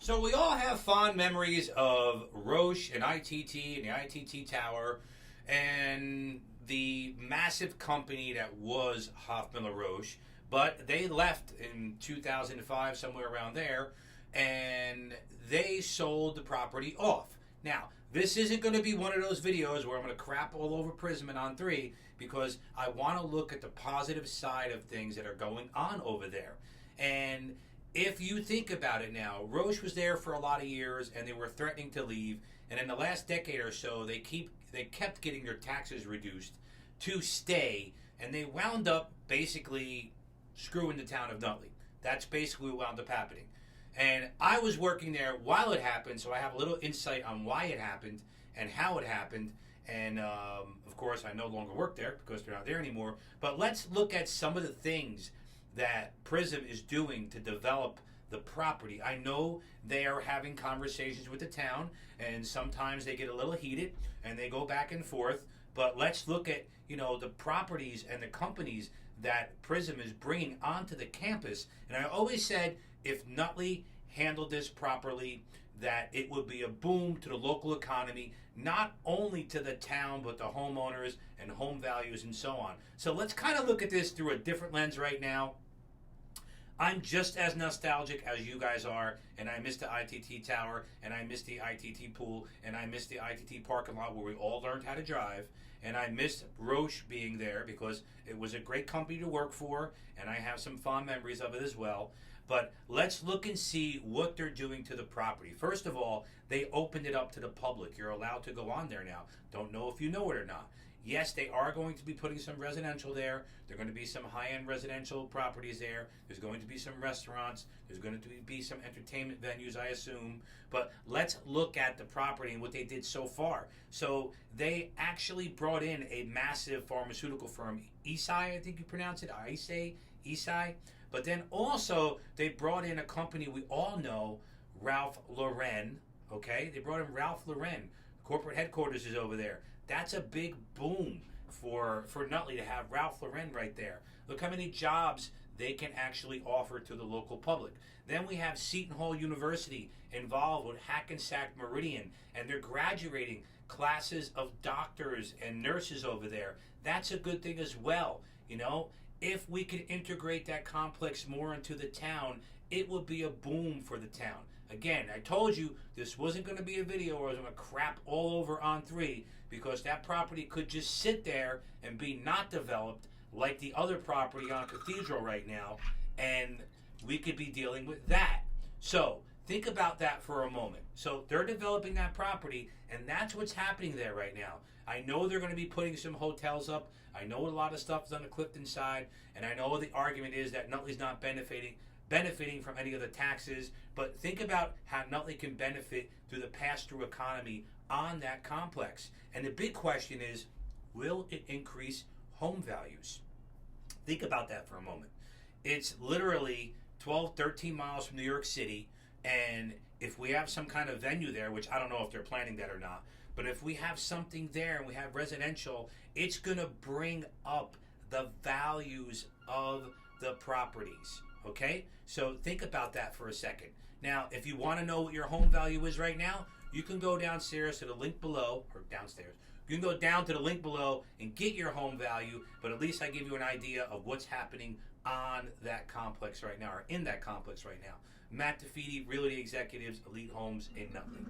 So we all have fond memories of Roche and ITT and the ITT Tower and the massive company that was Hoffman La Roche, but they left in 2005, somewhere around there, and they sold the property off. Now, this isn't going to be one of those videos where I'm going to crap all over Prism and On 3 because I want to look at the positive side of things that are going on over there. And if you think about it now, Roche was there for a lot of years and they were threatening to leave. And in the last decade or so, they kept getting their taxes reduced to stay. And they wound up basically screwing the town of Nutley. That's basically what wound up happening. And I was working there while it happened, so I have a little insight on why it happened and how it happened. And of course, I no longer work there because they're not there anymore. But let's look at some of the things that Prism is doing to develop the property. I know they are having conversations with the town, and sometimes they get a little heated and they go back and forth. But let's look at the properties and the companies that Prism is bringing onto the campus. And I always said if Nutley handled this properly, that it would be a boom to the local economy, not only to the town, but the homeowners and home values and so on. So let's kind of look at this through a different lens right now. I'm just as nostalgic as you guys are, and I miss the ITT Tower, and I miss the ITT pool, and I miss the ITT parking lot where we all learned how to drive, and I miss Roche being there because it was a great company to work for, and I have some fond memories of it as well. But let's look and see what they're doing to the property. First of all, they opened it up to the public. You're allowed to go on there now. Don't know if you know it or not. Yes, they are going to be putting some residential there. There are going to be some high-end residential properties there. There's going to be some restaurants. There's going to be some entertainment venues, I assume. But let's look at the property and what they did so far. So they actually brought in a massive pharmaceutical firm, Eisai, I think you pronounce it, Eisai. But then also they brought in a company we all know, Ralph Lauren. Okay, they brought in Ralph Lauren. Corporate headquarters is over there. That's a big boom for Nutley to have Ralph Lauren right there. Look how many jobs they can actually offer to the local public. Then we have Seton Hall University involved with Hackensack Meridian, and they're graduating classes of doctors and nurses over there. That's a good thing as well. If we could integrate that complex more into the town, it would be a boom for the town. Again, I told you this wasn't going to be a video where I was going to crap all over On 3 because that property could just sit there and be not developed like the other property on Cathedral right now, and we could be dealing with that. So think about that for a moment. So they're developing that property, and that's what's happening there right now. I know they're going to be putting some hotels up. I know a lot of stuff is on the Clifton side, and I know the argument is that Nutley's not benefiting from any of the taxes, but think about how Nutley can benefit through the pass-through economy on that complex. And the big question is, will it increase home values? Think about that for a moment. It's literally 12, 13 miles from New York City, and if we have some kind of venue there, which I don't know if they're planning that or not, but if we have something there and we have residential, it's going to bring up the values of the properties. Okay? So think about that for a second. Now, if you want to know what your home value is right now, you can go downstairs to the link below, or downstairs. You can go down to the link below and get your home value, but at least I give you an idea of what's happening on that complex right now, or in that complex right now. Matt Fede, Realty Executives, Elite Homes in Nutley.